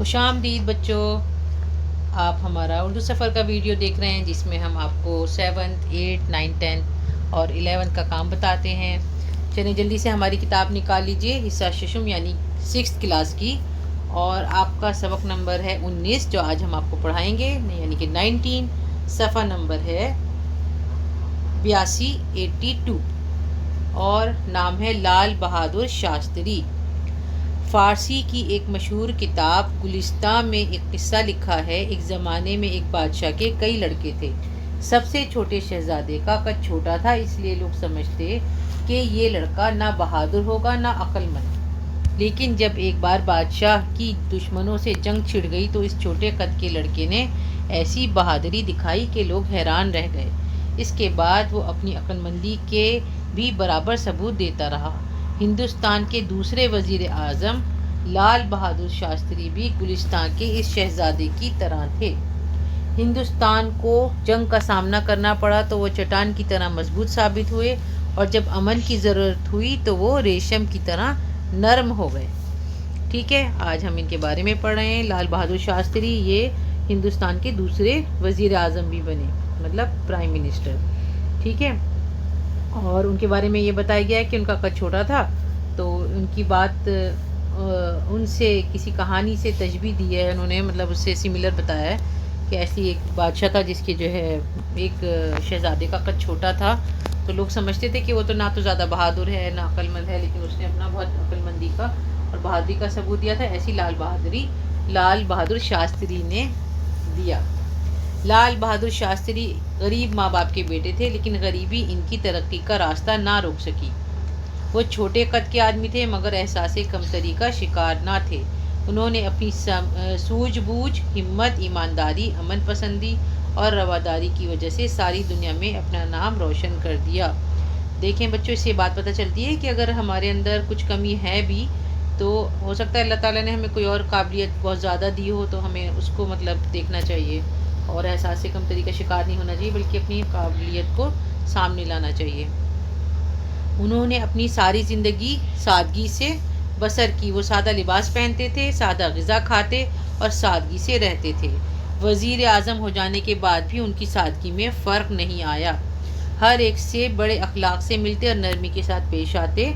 خوش آمدید بچوں، آپ ہمارا اردو سفر کا ویڈیو دیکھ رہے ہیں جس میں ہم آپ کو 7th 8th 9th 10th اور 11th کا کام بتاتے ہیں۔ چلیں جلدی سے ہماری کتاب نکال لیجئے، حصہ ششم یعنی 6th کلاس کی، اور آپ کا سبق نمبر ہے 19 جو آج ہم آپ کو پڑھائیں گے، یعنی کہ 19۔ صفحہ نمبر ہے 82 اور نام ہے لال بہادر شاستری۔ فارسی کی ایک مشہور کتاب گلستان میں ایک قصہ لکھا ہے۔ ایک زمانے میں ایک بادشاہ کے کئی لڑکے تھے۔ سب سے چھوٹے شہزادے کا قد چھوٹا تھا، اس لیے لوگ سمجھتے کہ یہ لڑکا نہ بہادر ہوگا نہ عقل مند۔ لیکن جب ایک بار بادشاہ کی دشمنوں سے جنگ چھڑ گئی تو اس چھوٹے قد کے لڑکے نے ایسی بہادری دکھائی کہ لوگ حیران رہ گئے۔ اس کے بعد وہ اپنی عقل مندی کے بھی برابر ثبوت دیتا رہا۔ ہندوستان کے دوسرے وزیر اعظم لال بہادر شاستری بھی گلستان کے اس شہزادے کی طرح تھے۔ ہندوستان کو جنگ کا سامنا کرنا پڑا تو وہ چٹان کی طرح مضبوط ثابت ہوئے، اور جب امن کی ضرورت ہوئی تو وہ ریشم کی طرح نرم ہو گئے۔ ٹھیک ہے، آج ہم ان کے بارے میں پڑھ رہے ہیں۔ لال بہادر شاستری یہ ہندوستان کے دوسرے وزیر اعظم بھی بنے، مطلب پرائم منسٹر۔ ٹھیک ہے، اور ان کے بارے میں یہ بتایا گیا ہے کہ ان کا قد چھوٹا تھا، تو ان کی بات ان سے کسی کہانی سے تشبیہ دی ہے انہوں نے، مطلب اس سے سملر بتایا ہے کہ ایسی ایک بادشاہ تھا جس کے جو ہے ایک شہزادے کا قد چھوٹا تھا، تو لوگ سمجھتے تھے کہ وہ تو نہ تو زیادہ بہادر ہے نہ عقل مند ہے، لیکن اس نے اپنا بہت عقل مندی کا اور بہادری کا ثبوت دیا تھا۔ ایسی لال بہادر شاستری نے دیا۔ لال بہادر شاستری غریب ماں باپ کے بیٹے تھے، لیکن غریبی ان کی ترقی کا راستہ نہ روک سکی۔ وہ چھوٹے قد کے آدمی تھے مگر احساس کمتری کا شکار نہ تھے۔ انہوں نے اپنی سوجھ بوجھ، ہمت، ایمانداری، امن پسندی اور رواداری کی وجہ سے ساری دنیا میں اپنا نام روشن کر دیا۔ دیکھیں بچوں، اس سے بات پتہ چلتی ہے کہ اگر ہمارے اندر کچھ کمی ہے بھی تو ہو سکتا ہے اللہ تعالیٰ نے ہمیں کوئی اور قابلیت بہت زیادہ دی ہو، تو ہمیں اس کو مطلب دیکھنا چاہیے اور احساس کمتری کا شکار نہیں ہونا چاہیے، بلکہ اپنی قابلیت کو سامنے لانا چاہیے۔ انہوں نے اپنی ساری زندگی سادگی سے بسر کی۔ وہ سادہ لباس پہنتے تھے، سادہ غذا کھاتے اور سادگی سے رہتے تھے۔ وزیر اعظم ہو جانے کے بعد بھی ان کی سادگی میں فرق نہیں آیا۔ ہر ایک سے بڑے اخلاق سے ملتے اور نرمی کے ساتھ پیش آتے۔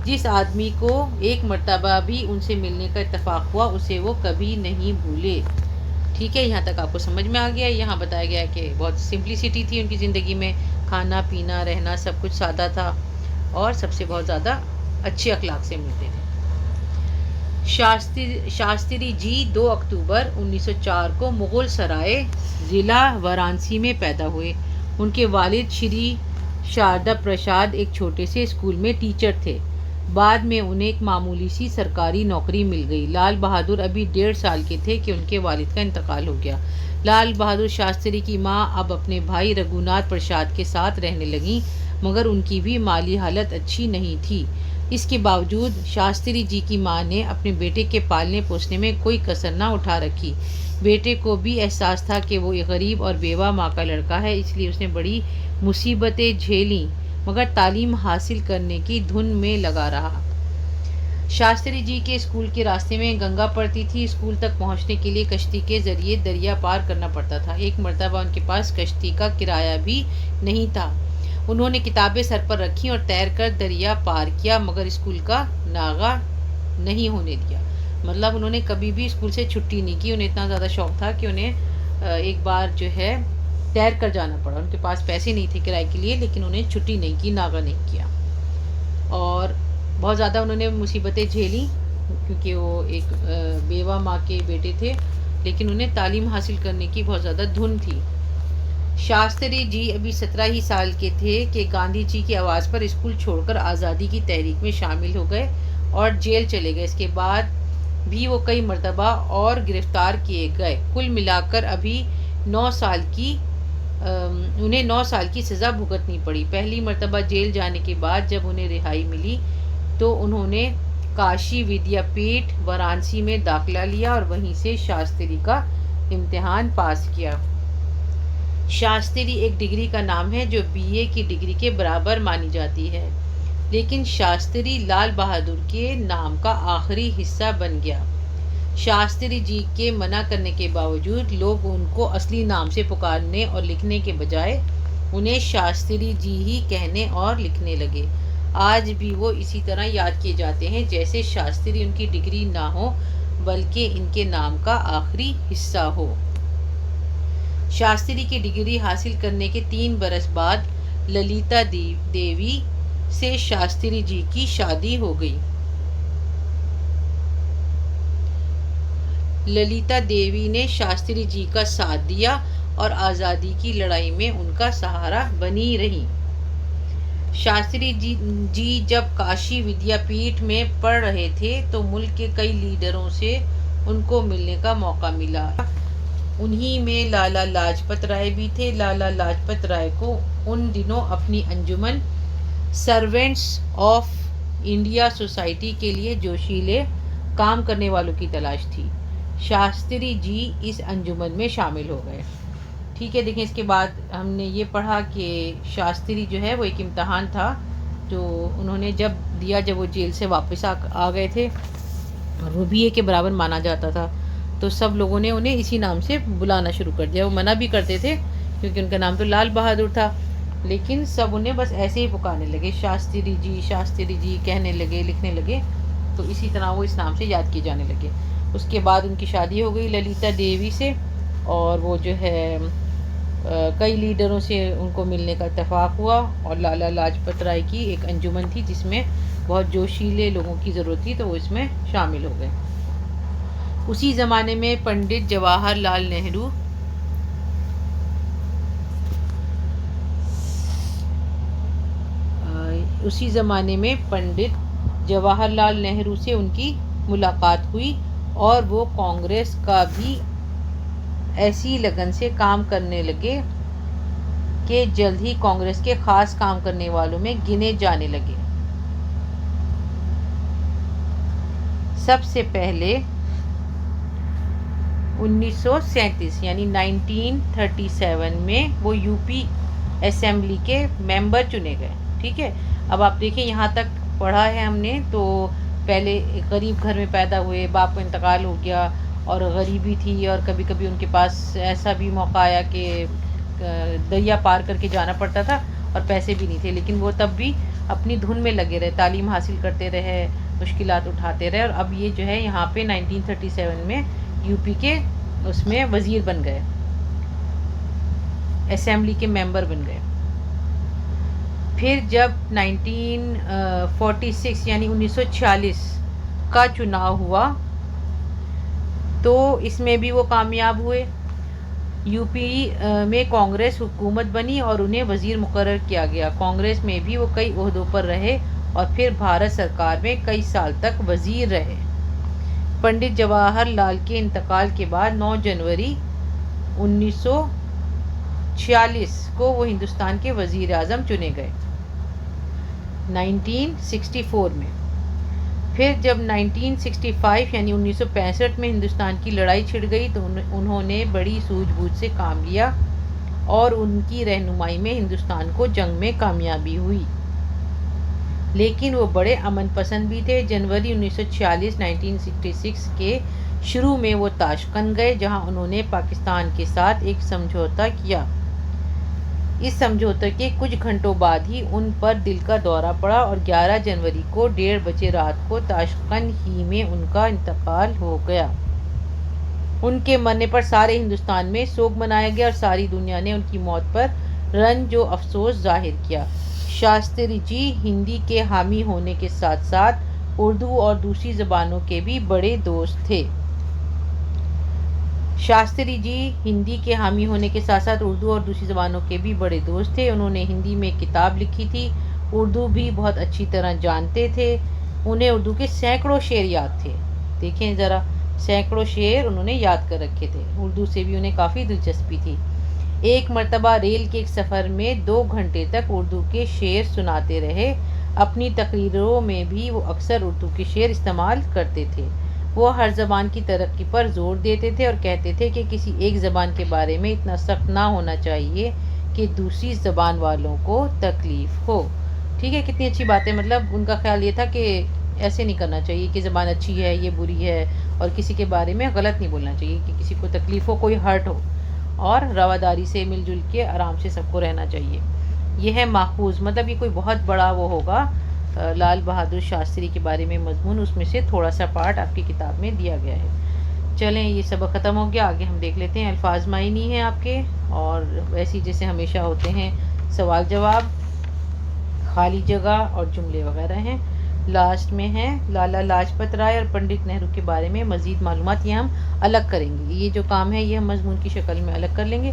جس آدمی کو ایک مرتبہ بھی ان سے ملنے کا اتفاق ہوا اسے وہ کبھی نہیں بھولے۔ ٹھیک ہے، یہاں تک آپ کو سمجھ میں آ گیا۔ یہاں بتایا گیا ہے کہ بہت سمپلسٹی تھی ان کی زندگی میں، کھانا پینا رہنا سب کچھ سادہ تھا، اور سب سے بہت زیادہ اچھے اخلاق سے ملتے تھے۔ شاستری جی 2 اکتوبر 1904 کو مغل سرائے ضلع وارانسی میں پیدا ہوئے۔ ان کے والد شری شاردا پرساد ایک چھوٹے سے اسکول میں ٹیچر تھے۔ بعد میں انہیں ایک معمولی سی سرکاری نوکری مل گئی۔ لال بہادر ابھی 1.5 سال کے تھے کہ ان کے والد کا انتقال ہو گیا۔ لال بہادر شاستری کی ماں اب اپنے بھائی رگھوناتھ پرساد کے ساتھ رہنے لگیں، مگر ان کی بھی مالی حالت اچھی نہیں تھی۔ اس کے باوجود شاستری جی کی ماں نے اپنے بیٹے کے پالنے پوسنے میں کوئی کسر نہ اٹھا رکھی۔ بیٹے کو بھی احساس تھا کہ وہ ایک غریب اور بیوہ ماں کا لڑکا ہے، اس لیے اس نے بڑی مصیبتیں جھیلیں، مگر تعلیم حاصل کرنے کی دھن میں لگا رہا۔ شاستری جی کے اسکول کے راستے میں گنگا پڑتی تھی۔ اسکول تک پہنچنے کے لیے کشتی کے ذریعے دریا پار کرنا پڑتا تھا۔ ایک مرتبہ ان کے پاس کشتی کا کرایہ بھی نہیں تھا۔ انہوں نے کتابیں سر پر رکھیں اور تیر کر دریا پار کیا، مگر اسکول کا ناغہ نہیں ہونے دیا۔ مطلب انہوں نے کبھی بھی اسکول سے چھٹی نہیں کی۔ انہیں اتنا زیادہ شوق تھا کہ انہیں ایک بار جو ہے تیر کر جانا پڑا۔ ان کے پاس پیسے نہیں تھے کرائے کے لیے، لیکن انہیں چھٹی نہیں کی، ناغہ نہیں کیا، اور بہت زیادہ انہوں نے مصیبتیں جھیلیں کیونکہ وہ ایک بیوہ ماں کے بیٹے تھے، لیکن انہیں تعلیم حاصل کرنے کی بہت زیادہ دھن تھی۔ شاستری جی ابھی 17 ہی سال کے تھے کہ گاندھی جی کی آواز پر اسکول چھوڑ کر آزادی کی تحریک میں شامل ہو گئے اور جیل چلے گئے۔ اس کے بعد بھی وہ کئی مرتبہ اور گرفتار کیے گئے۔ کل ملا کر انہیں 9 سال کی سزا بھگتنی پڑی۔ پہلی مرتبہ جیل جانے کے بعد جب انہیں رہائی ملی تو انہوں نے کاشی ودیا پیٹھ وارانسی میں داخلہ لیا اور وہیں سے شاستری کا امتحان پاس کیا۔ شاستری ایک ڈگری کا نام ہے جو BA کی ڈگری کے برابر مانی جاتی ہے، لیکن شاستری لال بہادر کے نام کا آخری حصہ بن گیا۔ شاستری جی کے منع کرنے کے باوجود لوگ ان کو اصلی نام سے پکارنے اور لکھنے کے بجائے انہیں شاستری جی ہی کہنے اور لکھنے لگے۔ آج بھی وہ اسی طرح یاد کیے جاتے ہیں جیسے شاستری ان کی ڈگری نہ ہو بلکہ ان کے نام کا آخری حصہ ہو۔ شاستری کی ڈگری حاصل کرنے کے 3 برس بعد للیتا دیوی سے شاستری جی کی شادی ہو گئی۔ للیتا دیوی نے شاستری جی کا ساتھ دیا اور آزادی کی لڑائی میں ان کا سہارا بنی رہی۔ شاستری جی جب کاشی ودیا پیٹھ میں پڑھ رہے تھے تو ملک کے کئی لیڈروں سے ان کو ملنے کا موقع ملا۔ انہی میں لالا لاجپت رائے بھی تھے۔ لالا لاجپت رائے کو ان دنوں اپنی انجمن سروینٹس آف انڈیا سوسائٹی کے لیے جوشیلے کام کرنے والوں کی تلاش تھی۔ شاستری جی اس انجمن میں شامل ہو گئے۔ ٹھیک ہے، دیکھیں اس کے بعد ہم نے یہ پڑھا کہ شاستری جو ہے وہ ایک امتحان تھا جو انہوں نے جب دیا، جب وہ جیل سے واپس آ گئے تھے اور وہ بی اے کے برابر مانا جاتا تھا، تو سب لوگوں نے انہیں اسی نام سے بلانا شروع کر دیا۔ وہ منع بھی کرتے تھے کیونکہ ان کا نام تو لال بہادر تھا، لیکن سب انہیں بس ایسے ہی پکارنے لگے، شاستری جی کہنے لگے، لکھنے لگے، تو اسی طرح وہ اس نام سے یاد کیے جانے لگے۔ اس کے بعد ان کی شادی ہو گئی للیتا دیوی سے، اور وہ جو ہے کئی لیڈروں سے ان کو ملنے کا اتفاق ہوا، اور لالا لاجپت رائے کی ایک انجمن تھی جس میں بہت جوشیلے لوگوں کی ضرورت تھی، تو وہ اس میں شامل ہو گئے۔ اسی زمانے میں پنڈت جواہر لال نہرو سے ان کی ملاقات ہوئی اور وہ کانگریس کا بھی ایسی لگن سے کام کرنے لگے کہ جلد ہی کانگریس کے خاص کام کرنے والوں میں گنے جانے لگے۔ سب سے پہلے 1937 یعنی 1937 میں وہ یو پی اسمبلی کے ممبر چنے گئے۔ ٹھیک ہے، اب آپ دیکھیں یہاں تک پڑھا ہے ہم نے، تو پہلے ایک غریب گھر میں پیدا ہوئے، باپ کو انتقال ہو گیا اور غریبی تھی، اور کبھی کبھی ان کے پاس ایسا بھی موقع آیا کہ دریا پار کر کے جانا پڑتا تھا اور پیسے بھی نہیں تھے، لیکن وہ تب بھی اپنی دھن میں لگے رہے، تعلیم حاصل کرتے رہے، مشکلات اٹھاتے رہے، اور اب یہ جو ہے یہاں پہ 1937 میں یو پی کے اس میں وزیر بن گئے، اسمبلی کے ممبر بن گئے۔ پھر جب 1946 یعنی 1946 کا چناؤ ہوا تو اس میں بھی وہ کامیاب ہوئے۔ یو پی میں کانگریس حکومت بنی اور انہیں وزیر مقرر کیا گیا۔ کانگریس میں بھی وہ کئی عہدوں پر رہے اور پھر بھارت سرکار میں کئی سال تک وزیر رہے۔ پنڈت جواہر لال کے انتقال کے بعد 9 جنوری 1946 کو وہ ہندوستان کے وزیر اعظم چنے گئے 1964 میں۔ پھر جب 1965 یعنی 1965 میں ہندوستان کی لڑائی چھڑ گئی تو انہوں نے بڑی سوجھ بوجھ سے کام لیا اور ان کی رہنمائی میں ہندوستان کو جنگ میں کامیابی ہوئی، لیکن وہ بڑے امن پسند بھی تھے۔ جنوری 1946 کے شروع میں وہ تاشقند گئے جہاں انہوں نے پاکستان کے ساتھ ایک سمجھوتا کیا۔ اس سمجھوتے کے کچھ گھنٹوں بعد ہی ان پر دل کا دورہ پڑا اور 11 جنوری کو 1:30 بجے رات کو تاشقند ہی میں ان کا انتقال ہو گیا۔ ان کے مرنے پر سارے ہندوستان میں سوگ منایا گیا اور ساری دنیا نے ان کی موت پر رنج و افسوس ظاہر کیا۔ شاستری جی ہندی کے حامی ہونے کے ساتھ ساتھ اردو اور دوسری زبانوں کے بھی بڑے دوست تھے۔ شاستری جی ہندی کے حامی ہونے کے ساتھ ساتھ اردو اور دوسری زبانوں کے بھی بڑے دوست تھے۔ انہوں نے ہندی میں کتاب لکھی تھی، اردو بھی بہت اچھی طرح جانتے تھے۔ انہیں اردو کے سینکڑوں شعر یاد تھے، دیکھیں ذرا، سینکڑوں شعر انہوں نے یاد کر رکھے تھے۔ اردو سے بھی انہیں کافی دلچسپی تھی۔ ایک مرتبہ ریل کے ایک سفر میں 2 گھنٹے تک اردو کے شعر سناتے رہے۔ اپنی تقریروں میں بھی وہ اکثر اردو کے شعر استعمال کرتے تھے۔ وہ ہر زبان کی ترقی پر زور دیتے تھے اور کہتے تھے کہ کسی ایک زبان کے بارے میں اتنا سخت نہ ہونا چاہیے کہ دوسری زبان والوں کو تکلیف ہو۔ ٹھیک ہے، کتنی اچھی بات ہے، مطلب ان کا خیال یہ تھا کہ ایسے نہیں کرنا چاہیے کہ زبان اچھی ہے یہ بری ہے، اور کسی کے بارے میں غلط نہیں بولنا چاہیے کہ کسی کو تکلیف ہو، کوئی ہرٹ ہو، اور رواداری سے مل جل کے آرام سے سب کو رہنا چاہیے. یہ ہے ماخوذ، مطلب یہ کوئی بہت بڑا وہ ہوگا لال بہادر شاستری کے بارے میں مضمون، اس میں سے تھوڑا سا پارٹ آپ کی کتاب میں دیا گیا ہے. چلیں یہ سبق ختم ہو گیا، آگے ہم دیکھ لیتے ہیں. الفاظ معنی ہیں آپ کے، اور ویسے جیسے ہمیشہ ہوتے ہیں سوال جواب، خالی جگہ اور جملے وغیرہ ہیں. لاسٹ میں ہے لالا لاجپت رائے اور پنڈت نہرو کے بارے میں مزید معلومات، یہ ہم الگ کریں گے. یہ جو کام ہے یہ ہم مضمون کی شکل میں الگ کر لیں گے.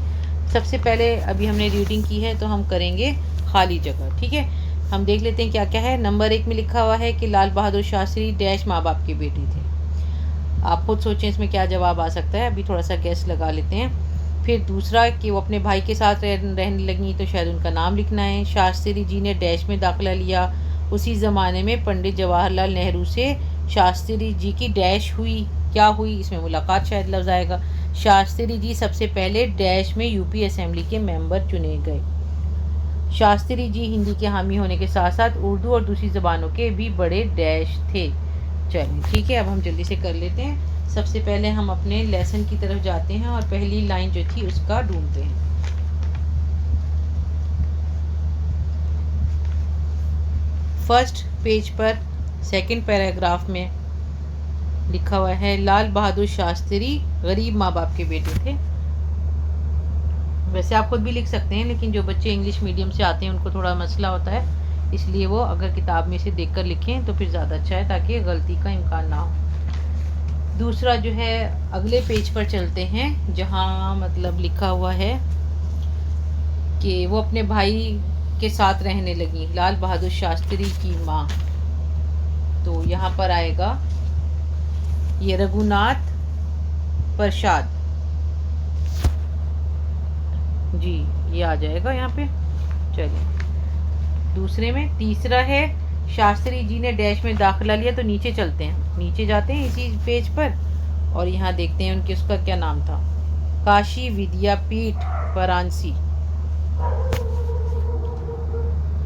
سب سے پہلے ابھی ہم نے ریڈنگ کی ہے تو ہم کریں گے خالی جگہ. ٹھیک ہے، ہم دیکھ لیتے ہیں کیا کیا ہے. نمبر 1 میں لکھا ہوا ہے کہ لال بہادر شاستری ڈیش ماں باپ کے بیٹے تھے. آپ خود سوچیں اس میں کیا جواب آ سکتا ہے، ابھی تھوڑا سا گیس لگا لیتے ہیں. پھر دوسرا کہ وہ اپنے بھائی کے ساتھ رہنے لگیں تو شاید ان کا نام لکھنا ہے. شاستری جی نے ڈیش میں داخلہ لیا. اسی زمانے میں پنڈت جواہر لال نہرو سے شاستری جی کی ڈیش ہوئی. کیا ہوئی، اس میں ملاقات شاید لفظ آئے گا. شاستری جی سب سے پہلے ڈیش میں یو پی اسمبلی کے ممبر چنے گئے. شاستری جی ہندی کے حامی ہونے کے ساتھ ساتھ اردو اور دوسری زبانوں کے بھی بڑے ڈیش تھے. چلیے ٹھیک ہے، اب ہم جلدی سے کر لیتے ہیں. سب سے پہلے ہم اپنے لیسن کی طرف جاتے ہیں اور پہلی لائن جو تھی اس کا ڈھونڈتے ہیں. First page per second paragraph میں لکھا ہوا ہے لال بہادر شاستری غریب ماں باپ کے بیٹے تھے. ویسے آپ خود بھی لکھ سکتے ہیں، لیکن جو بچے انگلش میڈیم سے آتے ہیں ان کو تھوڑا مسئلہ ہوتا ہے، اس لیے وہ اگر کتاب میں سے دیکھ کر لکھیں تو پھر زیادہ اچھا ہے تاکہ غلطی کا امکان نہ ہو. دوسرا جو ہے اگلے پیج پر چلتے ہیں جہاں مطلب لکھا ہوا ہے کہ وہ اپنے بھائی کے ساتھ رہنے لگیں لال بہادر شاستری کی ماں. تو یہاں پر آئے گا یہ رگھوناتھ پرساد جی، یہ آ جائے گا یہاں پہ. چلیے دوسرے میں تیسرا ہے شاستری جی نے ڈیش میں داخلہ لیا. تو نیچے چلتے ہیں، نیچے جاتے ہیں اسی پیج پر اور یہاں دیکھتے ہیں ان کے اس کا کیا نام تھا. کاشی ودیا پیٹھ وارانسی.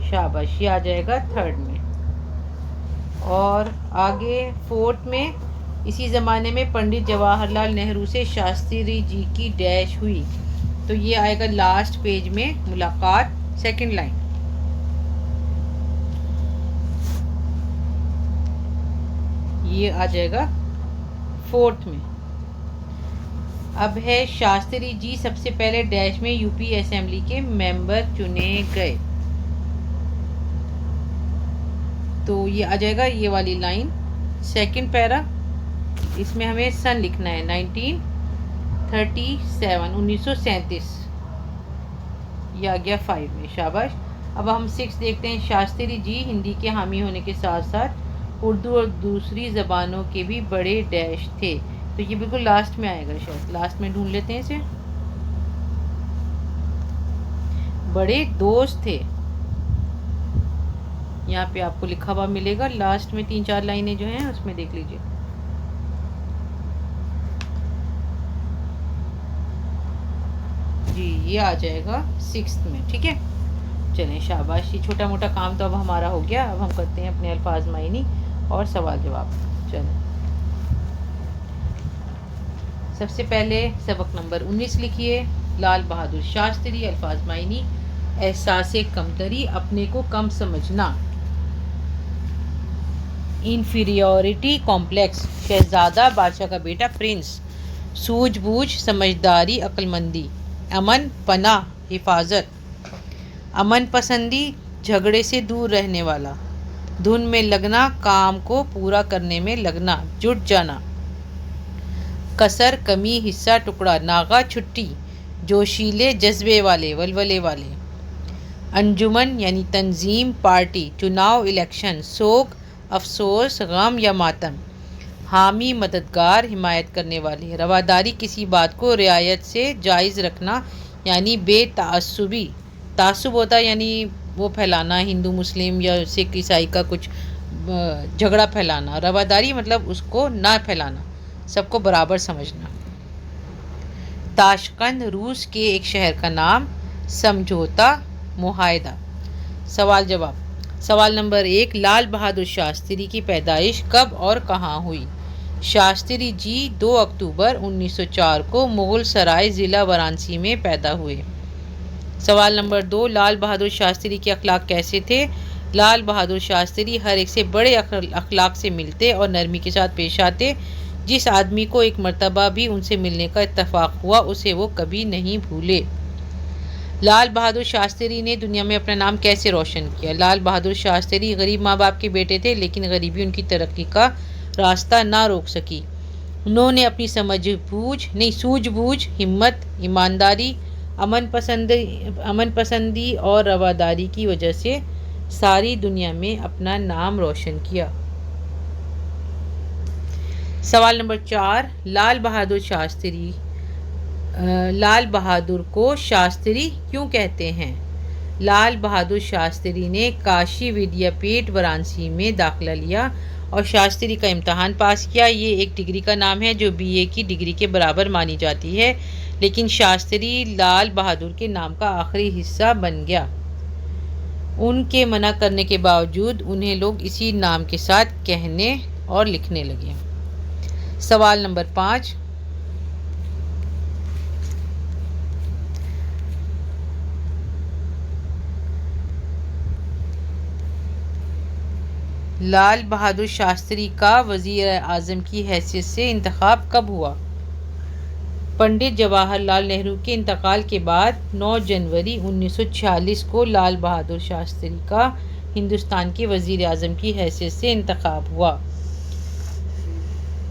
شاباش، یہ آ جائے گا تھرڈ میں. اور آگے فورتھ میں اسی زمانے میں پنڈت جواہر لال نہرو سے شاستری جی کی ڈیش ہوئی. تو یہ آئے گا لاسٹ پیج میں ملاقات، سیکنڈ لائن. یہ آ جائے گا فورتھ میں. اب ہے شاستری جی سب سے پہلے ڈیش میں یو پی اسمبلی کے ممبر چنے گئے. تو یہ آ جائے گا یہ والی لائن سیکنڈ پیرا. اس میں ہمیں سن لکھنا ہے 1937 1937. یہ آ گیا 5 میں. شاباش. اب ہم 6 دیکھتے ہیں. شاستری جی ہندی کے حامی ہونے کے ساتھ ساتھ اردو اور دوسری زبانوں کے بھی بڑے ڈیش تھے. تو یہ بالکل لاسٹ میں آئے گا، شاید لاسٹ میں ڈھونڈ لیتے ہیں اسے. بڑے دوست تھے، یہاں پہ آپ کو لکھا ہوا ملے گا لاسٹ میں 3-4 لائنیں جو ہیں اس میں دیکھ لیجئے. جی یہ آ جائے گا 6 میں. ٹھیک ہے، چلیں شاباش. یہ چھوٹا موٹا کام تو اب ہمارا ہو گیا. اب ہم کرتے ہیں اپنے الفاظ معنی اور سوال جواب. چلیں سب سے پہلے سبق نمبر 19 لکھیے. لال بہادر شاستری. الفاظ معنی: احساس کمتری، اپنے کو کم سمجھنا. انفیریورٹی کمپلیکس، شہزادہ بادشاہ کا بیٹا پرنس. سوجھ بوجھ، سمجھداری، عقل مندی. امن، پناہ، حفاظت. امن پسندی، جھگڑے سے دور رہنے والا. دھن میں لگنا، کام کو پورا کرنے میں لگنا، جٹ جانا. کسر، کمی، حصہ، ٹکڑا. ناغہ، چھٹی، جوشیلے، جذبے والے، ولولے والے. انجمن یعنی تنظیم، پارٹی. چناؤ، الیکشن. سوگ، افسوس، غم یا ماتم. حامی، مددگار، حمایت کرنے والے. رواداری، کسی بات کو رعایت سے جائز رکھنا یعنی بے تعصبی. تعصب ہوتا ہے یعنی وہ پھیلانا، ہندو مسلم یا سکھ عیسائی کا کچھ جھگڑا پھیلانا. رواداری مطلب اس کو نہ پھیلانا، سب کو برابر سمجھنا. تاشقند، روس کے ایک شہر کا نام. سمجھوتا، معاہدہ. سوال جواب: سوال نمبر 1، لال بہادر شاستری کی پیدائش کب اور کہاں ہوئی؟ شاستری جی 2 اکتوبر 1904 کو مغل سرائے ضلع وارانسی میں پیدا ہوئے۔ سوال نمبر 2، لال بہادر شاستری کے اخلاق کیسے تھے؟ لال بہادر شاستری ہر ایک سے بڑے اخلاق سے ملتے اور نرمی کے ساتھ پیش آتے۔ جس آدمی کو ایک مرتبہ بھی ان سے ملنے کا اتفاق ہوا اسے وہ کبھی نہیں بھولے۔ لال بہادر شاستری نے دنیا میں اپنا نام کیسے روشن کیا؟ لال بہادر شاستری غریب ماں باپ کے بیٹے تھے، لیکن غریبی ان کی ترقی کا راستہ نہ روک سکی۔ انہوں نے اپنی سوجھ بوجھ، ہمت، ایمانداری، امن پسندی اور رواداری کی وجہ سے ساری دنیا میں اپنا نام روشن کیا۔ سوال نمبر 4، لال بہادر کو شاستری کیوں کہتے ہیں؟ لال بہادر شاستری نے کاشی ودیا پیٹ وارانسی میں داخلہ لیا اور شاستری کا امتحان پاس کیا۔ یہ ایک ڈگری کا نام ہے جو BA کی ڈگری کے برابر مانی جاتی ہے، لیکن شاستری لال بہادر کے نام کا آخری حصہ بن گیا۔ ان کے منع کرنے کے باوجود انہیں لوگ اسی نام کے ساتھ کہنے اور لکھنے لگے۔ سوال نمبر 5، لال بہادر شاستری کا وزیر اعظم کی حیثیت سے انتخاب کب ہوا؟ پنڈت جواہر لال نہرو کے انتقال کے بعد 9 جنوری 1946 کو لال بہادر شاستری کا ہندوستان کے وزیر اعظم کی حیثیت سے انتخاب ہوا۔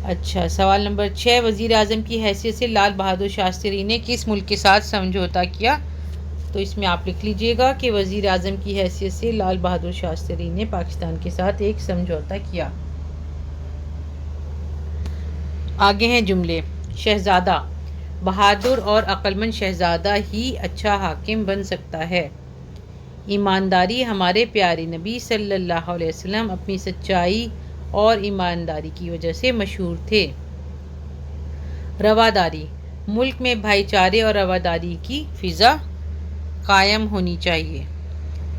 اچھا، سوال نمبر 6، وزیر اعظم کی حیثیت سے لال بہادر شاستری نے کس ملک کے ساتھ سمجھوتا کیا؟ تو اس میں آپ لکھ لیجئے گا کہ وزیر اعظم کی حیثیت سے لال بہادر شاستری نے پاکستان کے ساتھ ایک سمجھوتا کیا۔ آگے ہیں جملے۔ شہزادہ، بہادر اور عقلمند شہزادہ ہی اچھا حاکم بن سکتا ہے۔ ایمانداری، ہمارے پیارے نبی صلی اللہ علیہ وسلم اپنی سچائی اور ایمانداری کی وجہ سے مشہور تھے۔ رواداری، ملک میں بھائی چارے اور رواداری کی فضا قائم ہونی چاہیے۔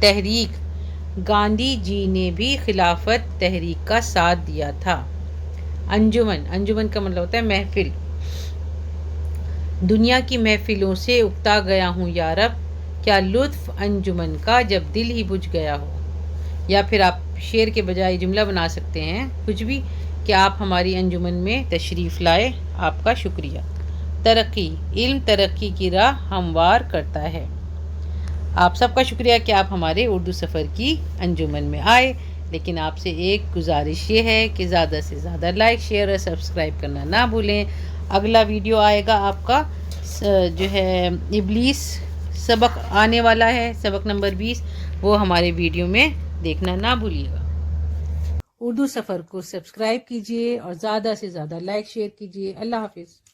تحریک، گاندھی جی نے بھی خلافت تحریک کا ساتھ دیا تھا۔ انجمن کا مطلب ہوتا ہے محفل۔ دنیا کی محفلوں سے اکتا گیا ہوں یا رب، کیا لطف انجمن کا جب دل ہی بجھ گیا ہو۔ یا پھر آپ شعر کے بجائے جملہ بنا سکتے ہیں کچھ بھی، کہ آپ ہماری انجمن میں تشریف لائے، آپ کا شکریہ۔ ترقی، علم ترقی کی راہ ہموار کرتا ہے۔ آپ سب کا شکریہ کہ آپ ہمارے اردو سفر کی انجمن میں آئے، لیکن آپ سے ایک گزارش یہ ہے کہ زیادہ سے زیادہ لائک، شیئر اور سبسکرائب کرنا نہ بھولیں۔ اگلا ویڈیو آئے گا آپ کا جو ہے ابلیس سبق آنے والا ہے، سبق نمبر 20، وہ ہمارے ویڈیو میں دیکھنا نہ بھولیے گا۔ اردو سفر کو سبسکرائب کیجئے اور زیادہ سے زیادہ لائک شیئر کیجئے۔ اللہ حافظ۔